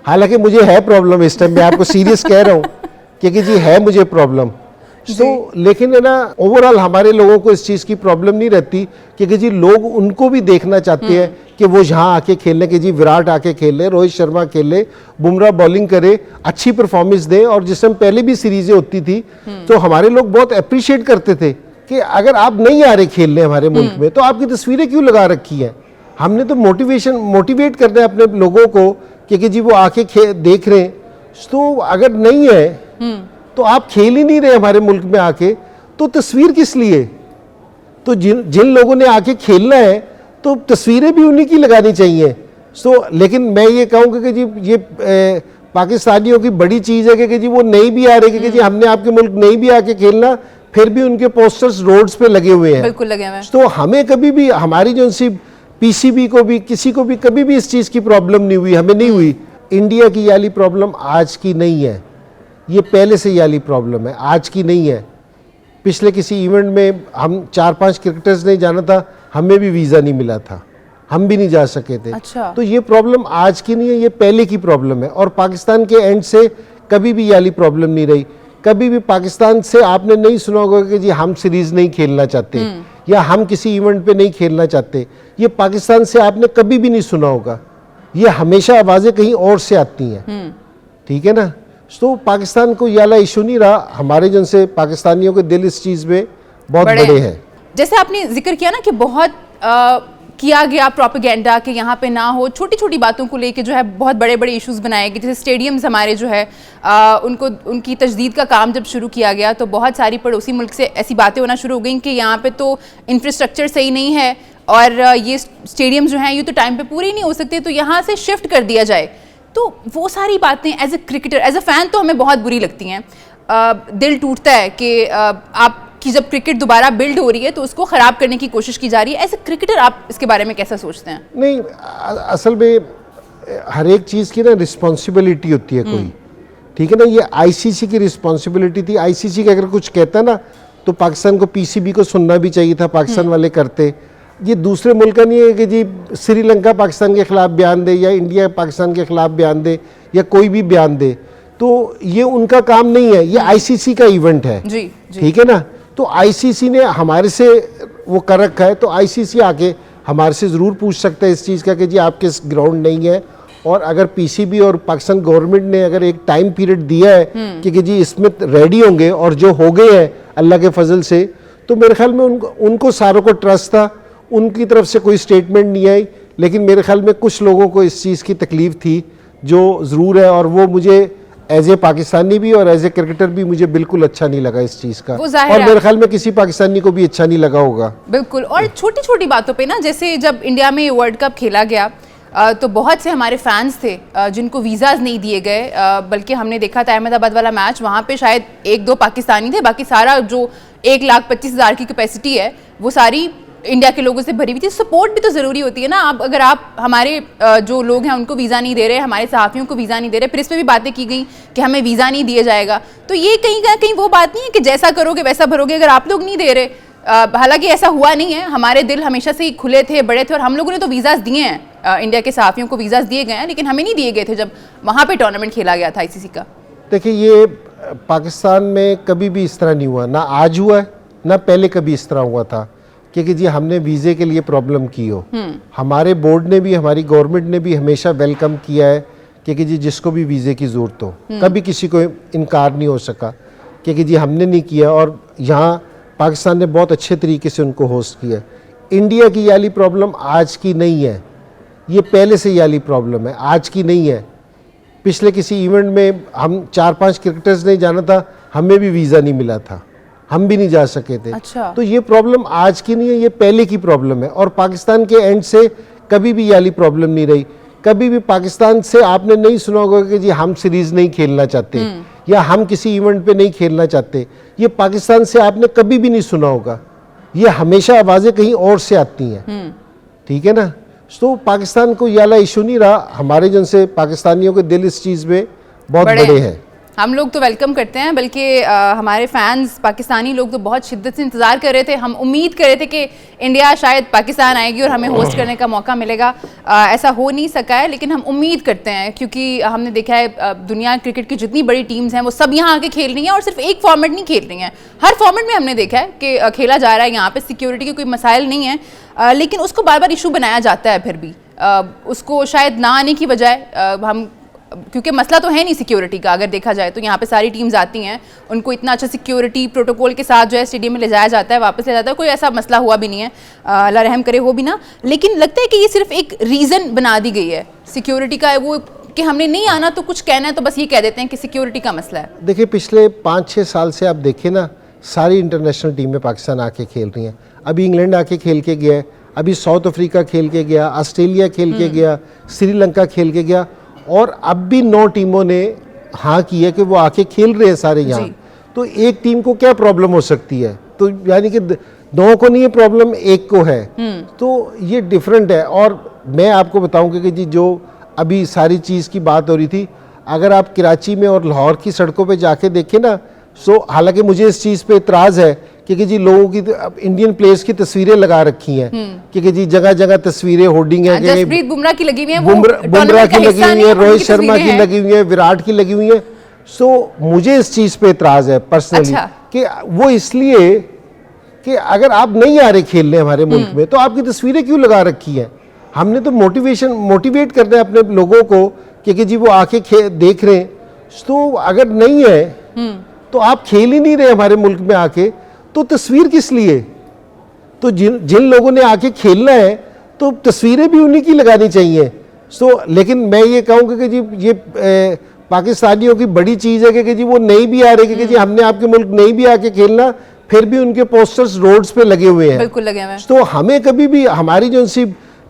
हालांकि मुझे है प्रॉब्लम इस टाइम, मैं आपको सीरियस कह रहा हूँ क्योंकि जी है मुझे प्रॉब्लम। तो लेकिन है ना, ओवरऑल हमारे लोगों को इस चीज़ की प्रॉब्लम नहीं रहती क्योंकि जी लोग उनको भी देखना चाहते हैं कि वो यहाँ आके खेलने के, जी विराट आके खेले, रोहित शर्मा खेले, बुमराह बॉलिंग करे, अच्छी परफॉर्मेंस दें। और जिस टाइम पहले भी सीरीजें होती थी तो हमारे लोग बहुत अप्रिशिएट करते थे कि अगर आप नहीं आ रहे खेलने हमारे मुल्क में तो आपकी तस्वीरें क्यों लगा रखी हैं। हमने तो मोटिवेट करना है अपने लोगों को क्योंकि जी वो आके देख रहे हैं। तो अगर नहीं है तो आप खेल ही नहीं रहे हमारे मुल्क में आके, तो तस्वीर किस लिए। तो जिन लोगों ने आके खेलना है तो तस्वीरें भी उन्हीं की लगानी चाहिए। लेकिन मैं ये कहूँगा कि जी ये पाकिस्तानियों की बड़ी चीज़ है कि जी वो नहीं भी आ रहे कि जी हमने आपके मुल्क नहीं भी आके खेलना, फिर भी उनके पोस्टर्स रोड्स पे लगे हुए हैं। बिल्कुल लगे हुए हैं। तो हमें कभी भी हमारी जो सी पीसीबी को भी, किसी को भी कभी भी इस चीज़ की प्रॉब्लम नहीं हुई, हमें नहीं हुई। इंडिया की ये वाली प्रॉब्लम आज की नहीं है, ये पहले से ये वाली प्रॉब्लम है, आज की नहीं है। पिछले किसी इवेंट में हम 4-5 क्रिकेटर्स ने जाना था, हमें भी वीज़ा नहीं मिला था, हम भी नहीं जा सके थे। अच्छा। तो ये प्रॉब्लम आज की नहीं है, ये पहले की प्रॉब्लम है। और पाकिस्तान के एंड से कभी भी ये वाली प्रॉब्लम नहीं रही। कभी भी पाकिस्तान से आपने नहीं सुना होगा कि जी हम सीरीज नहीं खेलना चाहते या हम किसी इवेंट पे नहीं खेलना चाहते। ये पाकिस्तान से आपने कभी भी नहीं सुना होगा। ये हमेशा आवाज़ें कहीं और से आती हैं, ठीक है ना। तो पाकिस्तान को ये वाला इशू नहीं रहा, हमारे जन से पाकिस्तानियों के दिल इस चीज़ में बहुत बड़े हैं। जैसे आपने जिक्र किया ना कि बहुत किया गया प्रोपेगेंडा कि यहाँ पे ना हो, छोटी छोटी बातों को लेके जो है बहुत बड़े बड़े इश्यूज बनाए गए। जैसे स्टेडियम्स हमारे जो है उनकी तजदीद का काम जब शुरू किया गया तो बहुत सारी पड़ोसी मुल्क से ऐसी बातें होना शुरू हो गई कि यहाँ पे तो इंफ्रास्ट्रक्चर सही नहीं है और ये स्टेडियम जो हैं ये तो टाइम पे पूरे ही नहीं हो सकते, तो यहाँ से शिफ्ट कर दिया जाए। तो वो सारी बातें as a cricketer, as a fan तो हमें बहुत बुरी लगती हैं। दिल टूटता है कि आपकी जब क्रिकेट दोबारा बिल्ड हो रही है तो उसको ख़राब करने की कोशिश की जा रही है। एज ए क्रिकेटर आप इसके बारे में कैसा सोचते हैं? नहीं, असल में हर एक चीज़ की ना रिस्पॉन्सिबिलिटी होती है कोई, ठीक है ना। ये आईसीसी की रिस्पॉन्सिबिलिटी थी। आईसीसी का अगर कुछ कहता ना तो पाकिस्तान को पीसीबी को सुनना भी चाहिए था, पाकिस्तान वाले करते। ये दूसरे मुल्क का नहीं है कि जी श्रीलंका पाकिस्तान के ख़िलाफ़ बयान दे या इंडिया पाकिस्तान के ख़िलाफ़ बयान दे या कोई भी बयान दे, तो ये उनका काम नहीं है, ये आईसीसी का इवेंट है, ठीक है ना। तो आईसीसी ने हमारे से वो कर रखा है, तो आईसीसी आके हमारे से ज़रूर पूछ सकता है इस चीज़ का कि जी आपके ग्राउंड नहीं है। और अगर पीसीबी और पाकिस्तान गवर्नमेंट ने अगर एक टाइम पीरियड दिया है कि जी इसमें रेडी होंगे और जो हो गए हैं अल्लाह के फजल से, तो मेरे ख्याल में उनको सारों को ट्रस्ट था, उनकी तरफ से कोई स्टेटमेंट नहीं आई। लेकिन मेरे ख्याल में कुछ लोगों को इस चीज़ की तकलीफ़ थी जो ज़रूर है, और वो मुझे एज ए पाकिस्तानी भी और एज ए क्रिकेटर भी मुझे बिल्कुल अच्छा नहीं लगा इस चीज़ का, और मेरे ख्याल में किसी पाकिस्तानी को भी अच्छा नहीं लगा होगा। बिल्कुल। और छोटी छोटी बातों पे ना, जैसे जब इंडिया में वर्ल्ड कप खेला गया तो बहुत से हमारे फैंस थे जिनको वीज़ाज़ नहीं दिए गए, बल्कि हमने देखा था अहमदाबाद वाला मैच, वहाँ पे शायद 1-2 पाकिस्तानी थे, बाकी सारा जो 1,25,000 की कैपेसिटी है वो सारी इंडिया के लोगों से भरी हुई थी। सपोर्ट भी तो ज़रूरी होती है ना। अब अगर आप हमारे जो लोग हैं उनको वीज़ा नहीं दे रहे, हमारे सहाफ़ियों को वीज़ा नहीं दे रहे, फिर इस पर भी बातें की गई कि हमें वीज़ा नहीं दिया जाएगा, तो ये कहीं ना कहीं वो बात नहीं है कि जैसा करोगे वैसा भरोगे। अगर आप लोग नहीं दे रहे, हालांकि ऐसा हुआ नहीं है, हमारे दिल हमेशा से ही खुले थे, बड़े थे, और हम लोगों ने तो वीज़ाज़ दिए हैं, इंडिया के सहाफ़ियों को वीज़ाज़ दिए गए हैं, लेकिन हमें नहीं दिए गए थे जब वहाँ पर टूर्नामेंट खेला गया था आईसीसी का। देखिए, ये पाकिस्तान में कभी भी इस तरह नहीं हुआ, ना आज हुआ है ना पहले कभी इस तरह हुआ था कि जी हमने वीज़े के लिए प्रॉब्लम की हो। हमारे बोर्ड ने भी, हमारी गवर्नमेंट ने भी हमेशा वेलकम किया है कि जी जिसको भी वीज़े की ज़रूरत हो, कभी किसी को इनकार नहीं हो सका कि जी हमने नहीं किया। और यहाँ पाकिस्तान ने बहुत अच्छे तरीके से उनको होस्ट किया। इंडिया की ये वाली प्रॉब्लम आज की नहीं है, ये पहले से ये वाली प्रॉब्लम है, आज की नहीं है। पिछले किसी इवेंट में हम 4-5 क्रिकेटर्स ने जाना था, हमें भी वीज़ा नहीं मिला था, हम भी नहीं जा सके थे। अच्छा। तो ये प्रॉब्लम आज की नहीं है, ये पहले की प्रॉब्लम है। और पाकिस्तान के एंड से कभी भी ये वाली प्रॉब्लम नहीं रही। कभी भी पाकिस्तान से आपने नहीं सुना होगा कि जी हम सीरीज नहीं खेलना चाहते या हम किसी इवेंट पे नहीं खेलना चाहते। ये पाकिस्तान से आपने कभी भी नहीं सुना होगा। ये हमेशा आवाज़ें कहीं और से आती हैं, ठीक है ना। तो पाकिस्तान को ये वाला इशू नहीं रहा, हमारे जन से पाकिस्तानियों के दिल इस चीज़ में बहुत बड़े हैं। हम लोग तो वेलकम करते हैं, बल्कि हमारे फैंस पाकिस्तानी लोग तो बहुत शिद्दत से इंतज़ार कर रहे थे। हम उम्मीद कर रहे थे कि इंडिया शायद पाकिस्तान आएगी और हमें होस्ट करने का मौका मिलेगा। ऐसा हो नहीं सका है, लेकिन हम उम्मीद करते हैं, क्योंकि हमने देखा है दुनिया क्रिकेट की जितनी बड़ी टीम्स हैं वो सब यहाँ आके खेल रही हैं, और सिर्फ एक फॉर्मेट नहीं खेल रही हैं, हर फॉर्मेट में हमने देखा है कि खेला जा रहा है। यहाँ पे सिक्योरिटी के कोई मसाइल नहीं है, लेकिन उसको बार बार इशू बनाया जाता है। फिर भी उसको शायद ना आने की बजाय हम, क्योंकि मसला तो है नहीं सिक्योरिटी का, अगर देखा जाए तो यहाँ पे सारी टीम्स आती हैं, उनको इतना अच्छा सिक्योरिटी प्रोटोकॉल के साथ जो है स्टेडियम में ले जाया जाता है, वापस ले जाता है, कोई ऐसा मसला हुआ भी नहीं है, अल्लाह रहम करे हो भी ना। लेकिन लगता है कि ये सिर्फ एक रीज़न बना दी गई है सिक्योरिटी का, वो कि हमने नहीं आना तो कुछ कहना है तो बस ये कह देते हैं कि सिक्योरिटी का मसला है। देखिए पिछले 5-6 साल से आप देखें ना, सारी इंटरनेशनल टीमें पाकिस्तान आके खेल रही हैं। अभी इंग्लैंड आके खेल के गया है, अभी साउथ अफ्रीका खेल के गया, ऑस्ट्रेलिया खेल के गया, श्रीलंका खेल के गया, और अब भी 9 टीमों ने हाँ की है कि वो आके खेल रहे हैं सारे यहाँ। तो एक टीम को क्या प्रॉब्लम हो सकती है? तो यानी कि 9 को नहीं है प्रॉब्लम, एक को है। तो ये डिफरेंट है। और मैं आपको बताऊंगा कि जी जो अभी सारी चीज़ की बात हो रही थी, अगर आप कराची में और लाहौर की सड़कों पे जाके देखें ना, हालांकि मुझे इस चीज़ पे इतराज़ है क्योंकि जी लोगों की इंडियन प्लेयर्स की तस्वीरें लगा रखी हैं, क्योंकि जी जगह जगह तस्वीरें होर्डिंग है, जसप्रीत बुमराह की लगी हुई है, बुमराह की लगी हुई है, रोहित शर्मा की लगी हुई है, विराट की लगी हुई है। सो मुझे इस चीज़ पे इतराज़ है पर्सनली कि वो इसलिए कि अगर आप नहीं आ रहे खेलने हमारे मुल्क में तो आपकी तस्वीरें क्यों लगा रखी हैं? हमने तो मोटिवेट करना है अपने लोगों को कि जी वो आके देख रहे हैं। तो अगर नहीं है तो आप खेल ही नहीं रहे हमारे मुल्क में आके, तो तस्वीर किस लिए? तो जिन लोगों ने आके खेलना है तो तस्वीरें भी उन्हीं की लगानी चाहिए। लेकिन मैं ये कहूँगा कि जी ये पाकिस्तानियों की बड़ी चीज़ है कि जी वो नहीं भी आ रहे कि जी हमने आपके मुल्क नहीं भी आके खेलना, फिर भी उनके पोस्टर्स रोड्स पे लगे हुए हैं। बिल्कुल लगे हुए हैं। तो हमें कभी भी हमारी जो सी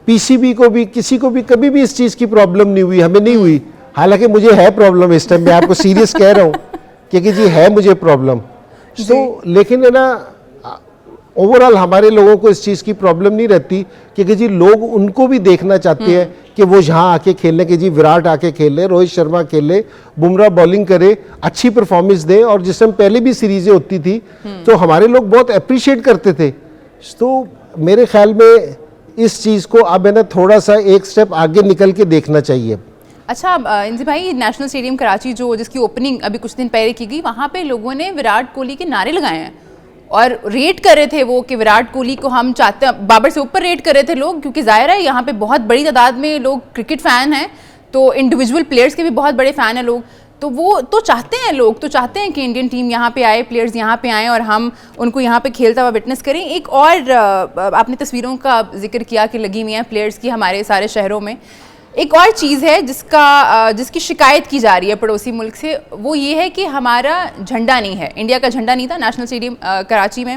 पीसीबी को भी किसी को भी कभी भी इस चीज़ की प्रॉब्लम नहीं हुई, हमें नहीं हुई। हालांकि मुझे है प्रॉब्लम इस टाइम, मैं आपको सीरियस कह रहा हूँ क्योंकि जी है मुझे प्रॉब्लम। लेकिन है ना, ओवरऑल हमारे लोगों को इस चीज़ की प्रॉब्लम नहीं रहती क्योंकि जी लोग उनको भी देखना चाहते हैं कि वो यहाँ आके खेलने के जी विराट आके खेले, रोहित शर्मा खेले, बुमराह बॉलिंग करे, अच्छी परफॉर्मेंस दे। और जिस टाइम पहले भी सीरीजें होती थी तो हमारे लोग बहुत अप्रिशिएट करते थे। तो मेरे ख्याल में इस चीज़ को अब है ना थोड़ा सा एक स्टेप आगे निकल के देखना चाहिए। अच्छा इंजी भाई, नेशनल स्टेडियम कराची जिसकी ओपनिंग अभी कुछ दिन पहले की गई, वहाँ पे लोगों ने विराट कोहली के नारे लगाए हैं और रेट कर रहे थे वो कि विराट कोहली को हम चाहते हैं, बाबर से ऊपर रेट कर रहे थे लोग, क्योंकि जाहिर है यहाँ पे बहुत बड़ी तादाद में लोग क्रिकेट फ़ैन हैं, तो इंडिविजुअल प्लेयर्स के भी बहुत बड़े फ़ैन हैं लोग। तो वो तो चाहते हैं, लोग तो चाहते हैं कि इंडियन टीम यहाँ पे आए, प्लेयर्स यहाँ पे आएँ और हम उनको यहाँ पे खेलता हुआ विटनेस करें। एक और आपने तस्वीरों का जिक्र किया कि लगी हुई हैं प्लेयर्स की हमारे सारे शहरों में। एक और चीज़ है जिसकी शिकायत की जा रही है पड़ोसी मुल्क से, वो ये है कि हमारा झंडा नहीं है, इंडिया का झंडा नहीं था नेशनल स्टेडियम कराची में।